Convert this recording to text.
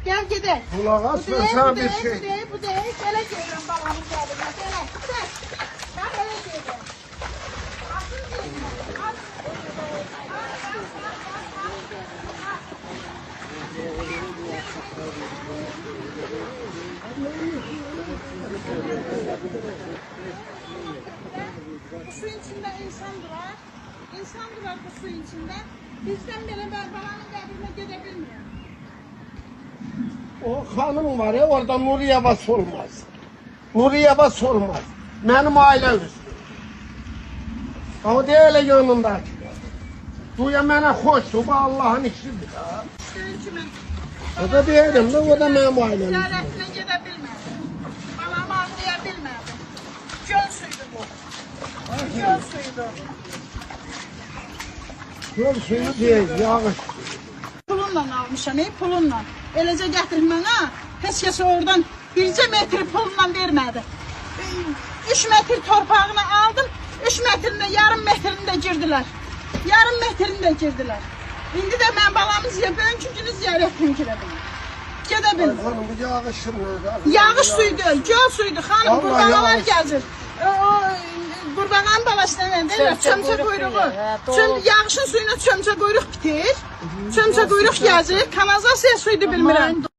Gel gidelim. Kulak asmasan bir şey. Bu değil. Öyle geliyorum babamın geldiğine. Öyle. Ben öyle geliyorum. Asıl geliyorum. Bu suyun içinde insan durar. İnsan durar bu suyun içinde. Bizden bile ben babanın kabrine gidebilmiyorum. O hanım var ya orada Nuriye Bas olmaz. Nuriye Bas olmaz. Benim ailem üstü. O değil yanındaki. Duya bana hoştu. Bu Allah'ın işidir. O da diyelim de o da benim ailem üstü. Ziyaretine gidebilmedim. Babamı anlayabilmedim. Göl suydu bu. Göl suydu. Göl suyu değil, yağış. Pulunla almışam, pulunla. Eləcə gətirib mənə, heç kəs oradan bircə metr pulla vermədi. 3 metr torpağını aldım, 3 metrində, yarım metrində girdilər. Yarım metrində girdilər. İndi də mən balamı bugünkü günü ziyarətini girebilirim. Gedebilirim. Hanım bu yağışın Yağış suyu değil, göl suydu. Hanım kurbağalar gəzir. Qurbağanın balasına nə deyirlər? Çömçə quyruğu. Yağışın suyuna çömçə quyruq bitir. Çömçə quyruq gəzir. Kanalizasiya suydu bilmirəm.